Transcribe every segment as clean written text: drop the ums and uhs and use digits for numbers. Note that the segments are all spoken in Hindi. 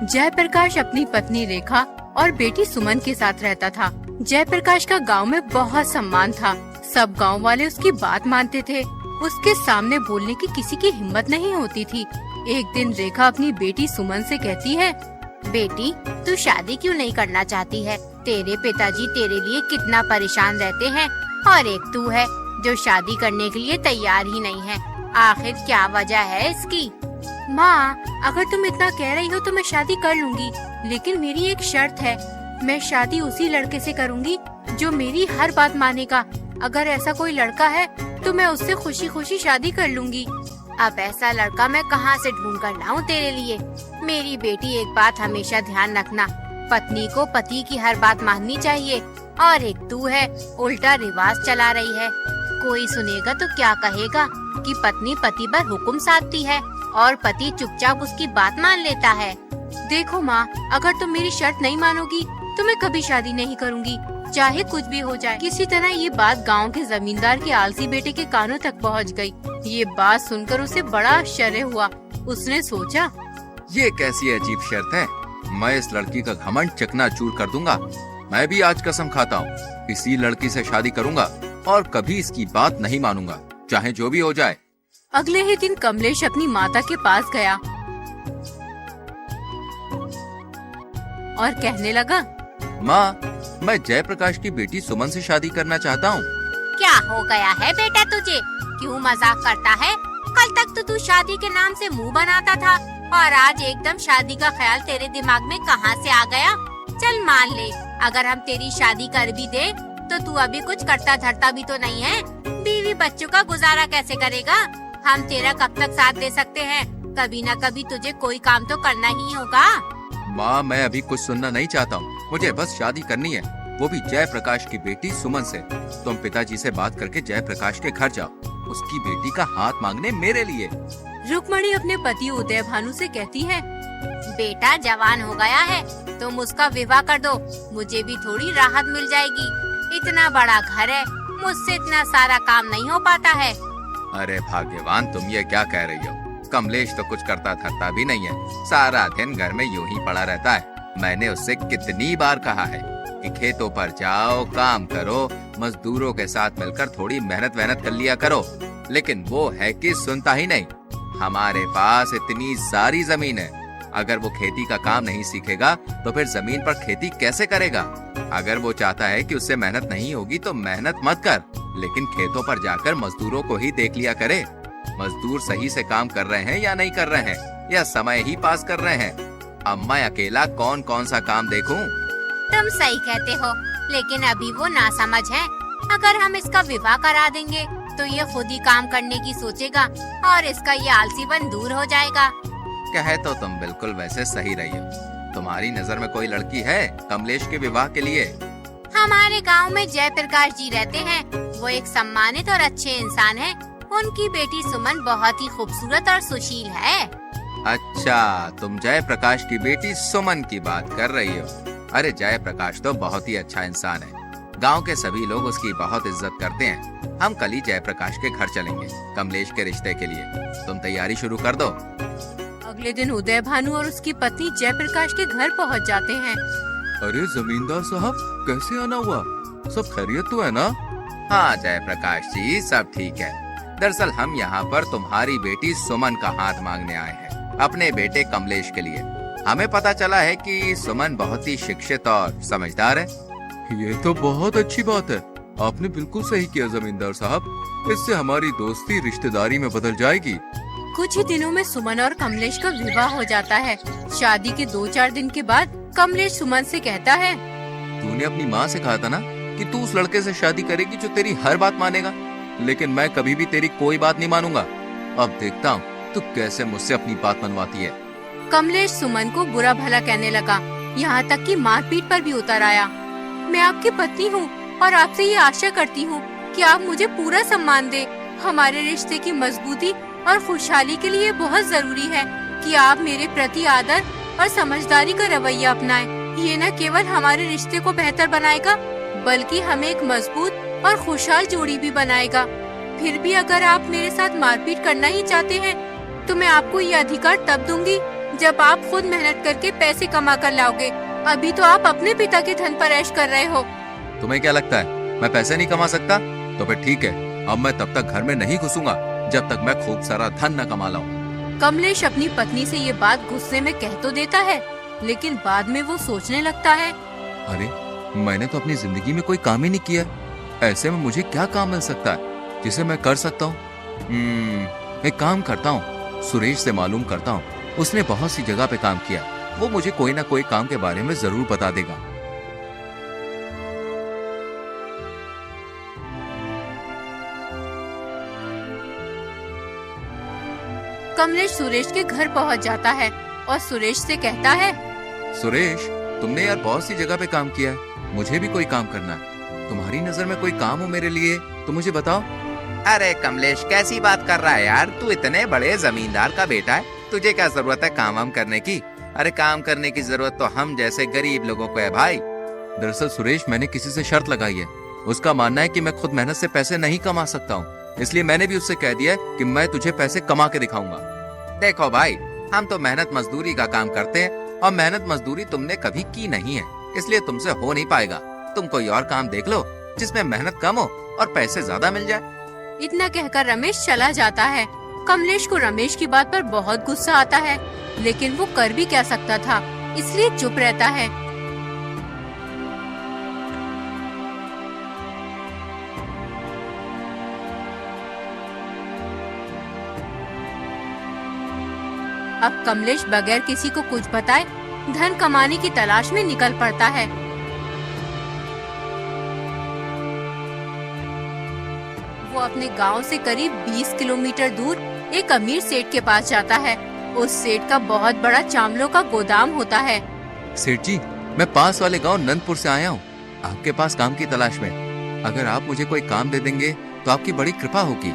जयप्रकाश अपनी पत्नी रेखा और बेटी सुमन के साथ रहता था। जयप्रकाश का गांव में बहुत सम्मान था। सब गांव वाले उसकी बात मानते थे। उसके सामने बोलने की किसी की हिम्मत नहीं होती थी। एक दिन रेखा अपनी बेटी सुमन से कहती है, बेटी, तू शादी क्यों नहीं करना चाहती है? तेरे पिताजी तेरे लिए कितना परेशान रहते हैं और एक तू है जो शादी करने के लिए तैयार ही नहीं है। आखिर क्या वजह है इसकी? माँ, अगर तुम इतना कह रही हो तो मैं शादी कर लूंगी, लेकिन मेरी एक शर्त है। मैं शादी उसी लड़के से करूंगी जो मेरी हर बात मानेगा। अगर ऐसा कोई लड़का है तो मैं उससे खुशी खुशी शादी कर लूंगी। अब ऐसा लड़का मैं कहाँ से ढूंढ कर लाऊं तेरे लिए? मेरी बेटी, एक बात हमेशा ध्यान रखना, पत्नी को पति की हर बात माननी चाहिए। और एक तू है, उल्टा रिवाज चला रही है। कोई सुनेगा तो क्या कहेगा कि पत्नी पति पर हुक्म साधती है और पति चुपचाप उसकी बात मान लेता है। देखो माँ, अगर तुम मेरी शर्त नहीं मानोगी तो मैं कभी शादी नहीं करूँगी, चाहे कुछ भी हो जाए। किसी तरह ये बात गांव के जमींदार के आलसी बेटे के कानों तक पहुंच गई। ये बात सुनकर उसे बड़ा आश्चर्य हुआ। उसने सोचा, ये कैसी अजीब शर्त है? मैं इस लड़की का घमंड चकनाचूर कर दूंगा। मैं भी आज कसम खाता हूँ, इसी लड़की से शादी करूंगा और कभी इसकी बात नहीं मानूंगा, चाहे जो भी हो जाए। अगले ही दिन कमलेश अपनी माता के पास गया और कहने लगा, माँ, मैं जयप्रकाश की बेटी सुमन से शादी करना चाहता हूँ। क्या हो गया है बेटा तुझे? क्यों मजाक करता है? कल तक तो तू शादी के नाम से मुंह बनाता था और आज एकदम शादी का ख्याल तेरे दिमाग में कहाँ से आ गया? चल मान ले, अगर हम तेरी शादी कर भी दे तो तू अभी कुछ करता धरता भी तो नहीं है। बीवी बच्चों का गुजारा कैसे करेगा? हम तेरा कब तक साथ दे सकते हैं? कभी न कभी तुझे कोई काम तो करना ही होगा। माँ, मैं अभी कुछ सुनना नहीं चाहता हूँ। मुझे बस शादी करनी है, वो भी जयप्रकाश की बेटी सुमन से। तुम पिताजी से बात करके जयप्रकाश के घर जाओ, उसकी बेटी का हाथ मांगने मेरे लिए। रुक्मणी अपने पति उदय भानु से कहती है, बेटा जवान हो गया है, तुम उसका विवाह कर दो, मुझे भी थोड़ी राहत मिल जाएगी। इतना बड़ा घर है, मुझसे इतना सारा काम नहीं हो पाता है। अरे भाग्यवान, तुम ये क्या कह रही हो? कमलेश तो कुछ करता धरता भी नहीं है, सारा दिन घर में यूं ही पड़ा रहता है। मैंने उससे कितनी बार कहा है कि खेतों पर जाओ, काम करो, मजदूरों के साथ मिलकर थोड़ी मेहनत वहनत कर लिया करो, लेकिन वो है कि सुनता ही नहीं। हमारे पास इतनी सारी जमीन है, अगर वो खेती का काम नहीं सीखेगा तो फिर जमीन पर खेती कैसे करेगा? अगर वो चाहता है कि उससे मेहनत नहीं होगी तो मेहनत मत कर, लेकिन खेतों पर जाकर मजदूरों को ही देख लिया करे। मजदूर सही से काम कर रहे हैं या नहीं कर रहे हैं, या समय ही पास कर रहे हैं। अब मैं अकेला कौन कौन सा काम देखूं? तुम सही कहते हो, लेकिन अभी वो नासमझ है। अगर हम इसका विवाह करा देंगे तो ये खुद ही काम करने की सोचेगा और इसका ये आलसीपन दूर हो जाएगा। कहे तो तुम बिल्कुल वैसे सही रही हो। तुम्हारी नजर में कोई लड़की है कमलेश के विवाह के लिए? हमारे गांव में जयप्रकाश जी रहते हैं, वो एक सम्मानित और अच्छे इंसान हैं। उनकी बेटी सुमन बहुत ही खूबसूरत और सुशील है। अच्छा, तुम जयप्रकाश की बेटी सुमन की बात कर रही हो? अरे जयप्रकाश तो बहुत ही अच्छा इंसान है, गांव के सभी लोग उसकी बहुत इज्जत करते हैं। हम कल ही जयप्रकाश के घर चलेंगे कमलेश के रिश्ते के लिए। तुम तैयारी शुरू कर दो। अगले दिन उदय भानु और उसकी पत्नी जयप्रकाश के घर पहुंच जाते हैं। अरे जमींदार साहब, कैसे आना हुआ? सब खैरियत तो है ना? हाँ जयप्रकाश जी, सब ठीक है। दरअसल हम यहाँ पर तुम्हारी बेटी सुमन का हाथ मांगने आए हैं, अपने बेटे कमलेश के लिए। हमें पता चला है कि सुमन बहुत ही शिक्षित और समझदार है। ये तो बहुत अच्छी बात है, आपने बिल्कुल सही किया जमींदार साहब। इससे हमारी दोस्ती रिश्तेदारी में बदल जाएगी। कुछ ही दिनों में सुमन और कमलेश का विवाह हो जाता है। शादी के 2-4 दिन के बाद कमलेश सुमन से कहता है, तूने अपनी माँ से कहा था ना कि तू उस लड़के से शादी करेगी जो तेरी हर बात मानेगा, लेकिन मैं कभी भी तेरी कोई बात नहीं मानूंगा। अब देखता हूँ तू कैसे मुझसे अपनी बात मनवाती है। कमलेश सुमन को बुरा भला कहने लगा, यहाँ तक कि मारपीट पर भी उतर आया। मैं आपकी पत्नी हूँ और आपसे ये आशा करती हूँ कि आप मुझे पूरा सम्मान दे। हमारे रिश्ते की मजबूती और खुशहाली के लिए बहुत जरूरी है कि आप मेरे प्रति आदर और समझदारी का रवैया अपनाएं। ये न केवल हमारे रिश्ते को बेहतर बनाएगा, बल्कि हमें एक मजबूत और खुशहाल जोड़ी भी बनाएगा। फिर भी अगर आप मेरे साथ मारपीट करना ही चाहते हैं तो मैं आपको ये अधिकार तब दूंगी जब आप खुद मेहनत करके पैसे कमा कर लाओगे। अभी तो आप अपने पिता के धन पर ऐश कर रहे हो। तुम्हें क्या लगता है मैं पैसे नहीं कमा सकता? तो फिर ठीक है, अब मैं तब तक घर में नहीं घुसूंगा जब तक मैं खूब सारा धन न कमा लाऊं। कमलेश अपनी पत्नी से ये बात गुस्से में कह तो देता है, लेकिन बाद में वो सोचने लगता है, अरे मैंने तो अपनी जिंदगी में कोई काम ही नहीं किया, ऐसे में मुझे क्या काम मिल सकता है जिसे मैं कर सकता हूँ? एक काम करता हूँ, सुरेश से मालूम करता हूँ। उसने बहुत सी जगह पे काम किया, वो मुझे कोई ना कोई काम के बारे में जरूर बता देगा। कमलेश सुरेश के घर पहुंच जाता है और सुरेश से कहता है, सुरेश, तुमने यार बहुत सी जगह पे काम किया है, मुझे भी कोई काम करना है। तुम्हारी नजर में कोई काम हो मेरे लिए तो मुझे बताओ। अरे कमलेश, कैसी बात कर रहा है यार, तू इतने बड़े जमींदार का बेटा है, तुझे क्या जरूरत है काम वाम करने की? अरे काम करने की जरूरत तो हम जैसे गरीब लोगों को है भाई। दरअसल सुरेश, मैंने किसी से शर्त लगाई है। उसका मानना है कि मैं खुद मेहनत से पैसे नहीं कमा सकता हूँ, इसलिए मैंने भी उससे कह दिया कि मैं तुझे पैसे कमा के दिखाऊंगा। देखो भाई, हम तो मेहनत मजदूरी का काम करते हैं और मेहनत मजदूरी तुमने कभी की नहीं है, इसलिए तुमसे हो नहीं पाएगा। तुम कोई और काम देख लो जिसमें मेहनत कम हो और पैसे ज्यादा मिल जाए। इतना कहकर रमेश चला जाता है। कमलेश को रमेश की बात पर बहुत गुस्सा आता है, लेकिन वो कर भी क्या सकता था, इसलिए चुप रहता है। अब कमलेश बगैर किसी को कुछ बताए धन कमाने की तलाश में निकल पड़ता है। वो अपने गांव से करीब 20 किलोमीटर दूर एक अमीर सेठ के पास जाता है। उस सेठ का बहुत बड़ा चावलों का गोदाम होता है। सेठ जी, मैं पास वाले गांव नंदपुर से आया हूँ, आपके पास काम की तलाश में। अगर आप मुझे कोई काम दे देंगे तो आपकी बड़ी कृपा होगी।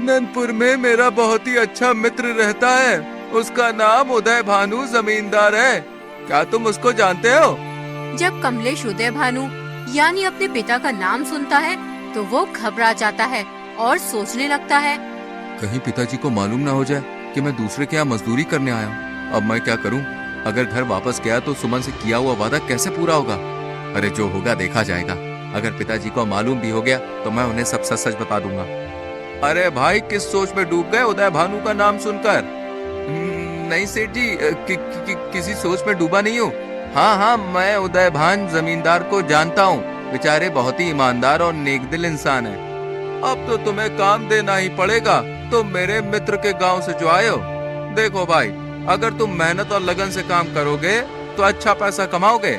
नंदपुर में मेरा बहुत ही अच्छा मित्र रहता है, उसका नाम उदय भानु जमींदार है। क्या तुम उसको जानते हो? जब कमलेश उदय भानु यानी अपने पिता का नाम सुनता है तो वो घबरा जाता है और सोचने लगता है, कहीं पिताजी को मालूम ना हो जाए कि मैं दूसरे के यहाँ मजदूरी करने आया हूँ। अब मैं क्या करूँ? अगर घर वापस गया तो सुमन से किया हुआ वादा कैसे पूरा होगा? अरे जो होगा देखा जाएगा। अगर पिताजी को मालूम भी हो गया तो मैं उन्हें सब सच सच बता दूंगा। अरे भाई, किस सोच में डूब गए उदय भानु का नाम सुनकर? नहीं सेठ जी, किसी सोच में डूबा नहीं हूँ। हाँ, मैं उदय भान जमींदार को जानता हूँ, बेचारे बहुत ही ईमानदार और नेकदिल इंसान है। अब तो तुम्हें काम देना ही पड़ेगा, तुम मेरे मित्र के गांव से जो आए हो। देखो भाई, अगर तुम मेहनत और लगन से काम करोगे तो अच्छा पैसा कमाओगे।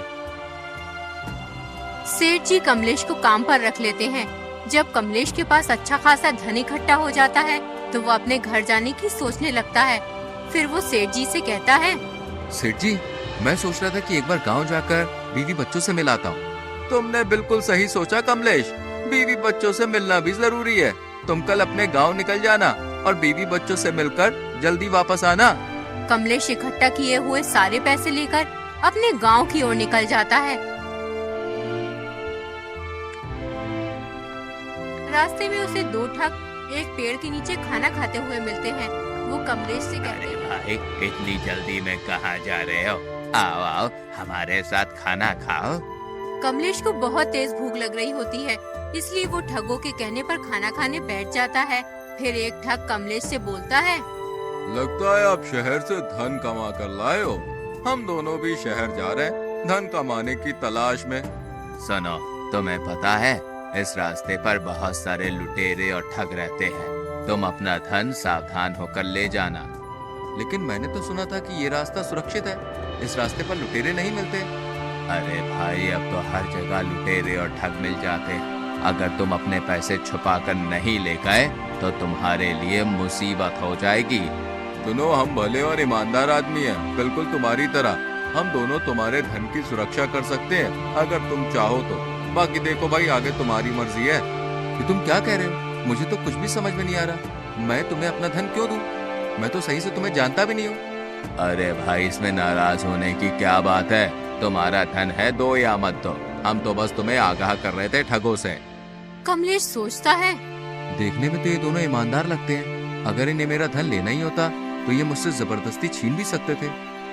सेठ जी कमलेश को काम पर रख लेते हैं। जब कमलेश के पास अच्छा खासा धन इकट्ठा हो जाता है तो वो अपने घर जाने की सोचने लगता है। फिर वो सेठ जी से कहता है, सेठ जी, मैं सोच रहा था कि एक बार गांव जाकर बीवी बच्चों से मिलाता हूँ। तुमने बिल्कुल सही सोचा कमलेश, बीवी बच्चों से मिलना भी जरूरी है। तुम कल अपने गांव निकल जाना और बीवी बच्चों से मिलकर जल्दी वापस आना। कमलेश इकट्ठा किए हुए सारे पैसे लेकर अपने गांव की ओर निकल जाता है। रास्ते में उसे दो ठग एक पेड़ के नीचे खाना खाते हुए मिलते हैं। वो कमलेश से कहते हैं, भाई, इतनी जल्दी में कहाँ जा रहे हो? आओ आओ, हमारे साथ खाना खाओ। कमलेश को बहुत तेज भूख लग रही होती है, इसलिए वो ठगों के कहने पर खाना खाने बैठ जाता है। फिर एक ठग कमलेश से बोलता है, लगता है आप शहर से धन कमा कर लाए हो। हम दोनों भी शहर जा रहे हैं धन कमाने की तलाश में। सुनो, तुम्हें पता है इस रास्ते पर बहुत सारे लुटेरे और ठग रहते हैं, तुम अपना धन सावधान होकर ले जाना। लेकिन मैंने तो सुना था कि ये रास्ता सुरक्षित है, इस रास्ते पर लुटेरे नहीं मिलते। अरे भाई, अब तो हर जगह लुटेरे और ठग मिल जाते हैं। अगर तुम अपने पैसे छुपा कर नहीं ले गए तो तुम्हारे लिए मुसीबत हो जाएगी। सुनो, हम भले और ईमानदार आदमी हैं, बिल्कुल तुम्हारी तरह। हम दोनों तुम्हारे धन की सुरक्षा कर सकते हैं अगर तुम चाहो तो। बाकी देखो भाई, आगे तुम्हारी मर्जी है। कि तुम क्या कह रहे हो? मुझे तो कुछ भी समझ में नहीं आ रहा। मैं तुम्हें अपना धन क्यों दूं? मैं तो सही से तुम्हें जानता भी नहीं हूँ। अरे भाई, इसमें नाराज होने की क्या बात है? तुम्हारा धन है, दो या मत दो। हम तो बस तुम्हें आगाह कर रहे थे ठगों से। कमलेश सोचता है, देखने में तो ये दोनों ईमानदार लगते हैं। अगर इन्हें मेरा धन लेना ही होता तो ये मुझसे जबरदस्ती छीन भी सकते थे,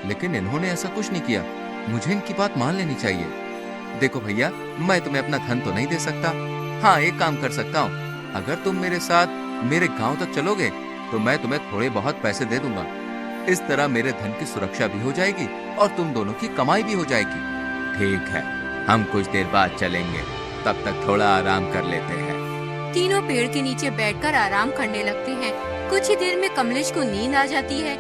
लेकिन इन्होंने ऐसा कुछ नहीं किया। मुझे इनकी बात मान लेनी चाहिए। देखो भैया, मैं तुम्हें अपना धन तो नहीं दे सकता। हाँ, एक काम कर सकता हूँ, अगर तुम मेरे साथ मेरे गांव तक चलोगे तो मैं तुम्हें थोड़े बहुत पैसे दे दूंगा। इस तरह मेरे धन की सुरक्षा भी हो जाएगी और तुम दोनों की कमाई भी हो जाएगी। ठीक है, हम कुछ देर बाद चलेंगे, तब तक थोड़ा आराम कर लेते हैं। तीनों पेड़ के नीचे बैठकर आराम करने लगते हैं। कुछ ही देर में कमलेश को नींद आ जाती है।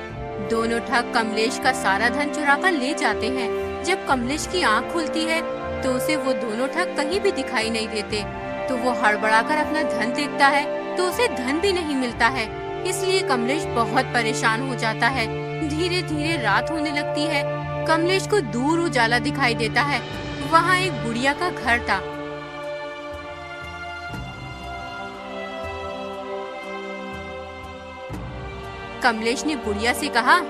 दोनों ठग कमलेश का सारा धन चुरा कर ले जाते हैं। जब कमलेश की आंख खुलती है तो उसे वो दोनों ठग कहीं भी दिखाई नहीं देते। तो वो हड़बड़ाकर अपना धन देखता है तो उसे धन भी नहीं मिलता है। इसलिए कमलेश बहुत परेशान हो जाता है। धीरे धीरे रात होने लगती है। कमलेश को दूर उजाला दिखाई देता है। वहाँ एक बुढ़िया का घर था। कमलेश ने बुढ़िया से कहा,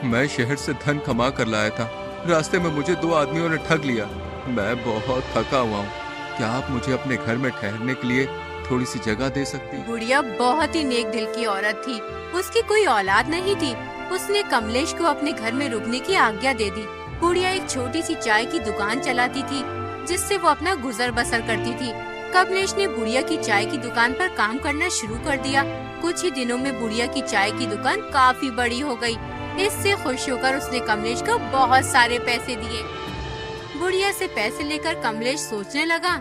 मैं शहर से धन कमा कर लाया था। रास्ते में मुझे 2 आदमियों ने ठग लिया। मैं बहुत थका हुआ हूँ। क्या आप मुझे अपने घर में ठहरने के लिए थोड़ी सी जगह दे सकती? बुढ़िया बहुत ही नेक दिल की औरत थी। उसकी कोई औलाद नहीं थी। उसने कमलेश को अपने घर में रुकने की आज्ञा दे दी। बुढ़िया एक छोटी सी चाय की दुकान चलाती थी, जिससे वो अपना गुजर बसर करती थी। कमलेश ने बुढ़िया की चाय की दुकान पर काम करना शुरू कर दिया। कुछ ही दिनों में बुढ़िया की चाय की दुकान काफी बड़ी हो गई। इससे खुश होकर उसने कमलेश को बहुत सारे पैसे दिए। बुढ़िया से पैसे लेकर कमलेश सोचने लगा,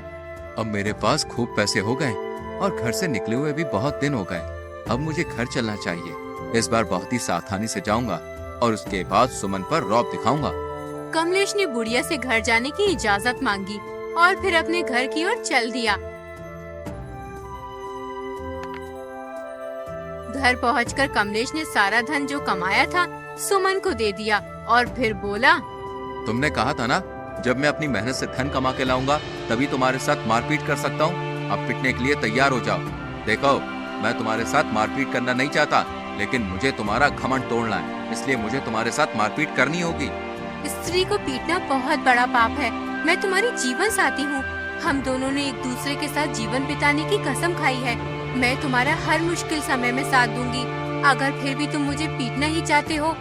अब मेरे पास खूब पैसे हो गए और घर से निकले हुए भी बहुत दिन हो गए। अब मुझे घर चलना चाहिए। इस बार बहुत ही सावधानी से जाऊंगा और उसके बाद सुमन पर रौब दिखाऊंगा। कमलेश ने बुढ़िया से घर जाने की इजाजत मांगी और फिर अपने घर की ओर चल दिया। घर पहुंचकर कमलेश ने सारा धन जो कमाया था सुमन को दे दिया और फिर बोला, तुमने कहा था ना, जब मैं अपनी मेहनत से धन कमा के लाऊंगा तभी तुम्हारे साथ मारपीट कर सकता हूँ। अब पिटने के लिए तैयार हो जाओ। देखो, मैं तुम्हारे साथ मारपीट करना नहीं चाहता, लेकिन मुझे तुम्हारा घमंड तोड़ना है, इसलिए मुझे तुम्हारे साथ मारपीट करनी होगी। स्त्री को पीटना बहुत बड़ा पाप है। मैं तुम्हारी जीवन साथी हूँ। हम दोनों ने एक दूसरे के साथ जीवन बिताने की कसम खाई है। मैं तुम्हारा हर मुश्किल समय में साथ दूंगी। अगर फिर भी तुम मुझे पीटना ही चाहते हो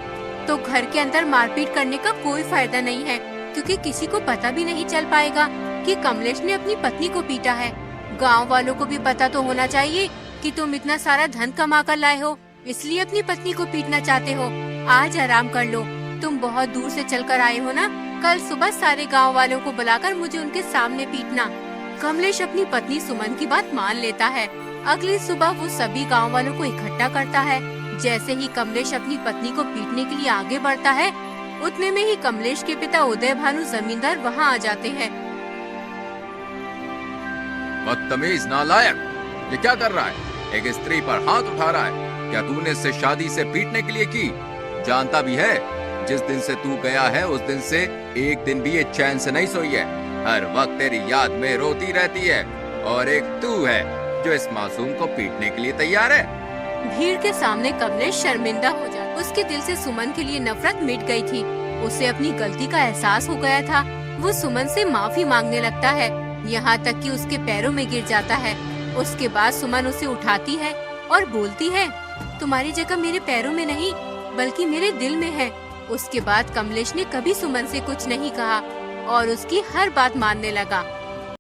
तो घर के अंदर मारपीट करने का कोई फायदा नहीं है, क्योंकि किसी को पता भी नहीं चल पाएगा कि कमलेश ने अपनी पत्नी को पीटा है। गांव वालों को भी पता तो होना चाहिए कि तुम इतना सारा धन कमा कर लाए हो, इसलिए अपनी पत्नी को पीटना चाहते हो। आज आराम कर लो। तुम बहुत दूर से चलकर आए हो ना, कल सुबह सारे गांव वालों को बुलाकर मुझे उनके सामने पीटना। कमलेश अपनी पत्नी सुमन की बात मान लेता है। अगली सुबह वो सभी गांव वालों को इकट्ठा करता है। जैसे ही कमलेश अपनी पत्नी को पीटने के लिए आगे बढ़ता है, उतने में ही कमलेश के पिता उदय भानु जमींदार वहाँ आ जाते हैं। बदतमीज नालायक, ये क्या कर रहा है? एक स्त्री पर हाथ उठा रहा है। क्या तूने इससे शादी से पीटने के लिए की? जानता भी है, जिस दिन से तू गया है उस दिन से एक दिन भी ये चैन से नहीं सोई है। हर वक्त तेरी याद में रोती रहती है, और एक तू है जो इस मासूम को पीटने के लिए तैयार है। भीड़ के सामने कमलेश शर्मिंदा हो जाता। उसके दिल से सुमन के लिए नफरत मिट गई थी। उसे अपनी गलती का एहसास हो गया था। वो सुमन से माफी मांगने लगता है, यहाँ तक कि उसके पैरों में गिर जाता है। उसके बाद सुमन उसे उठाती है और बोलती है, तुम्हारी जगह मेरे पैरों में नहीं बल्कि मेरे दिल में है। उसके बाद कमलेश ने कभी सुमन से कुछ नहीं कहा और उसकी हर बात मानने लगा।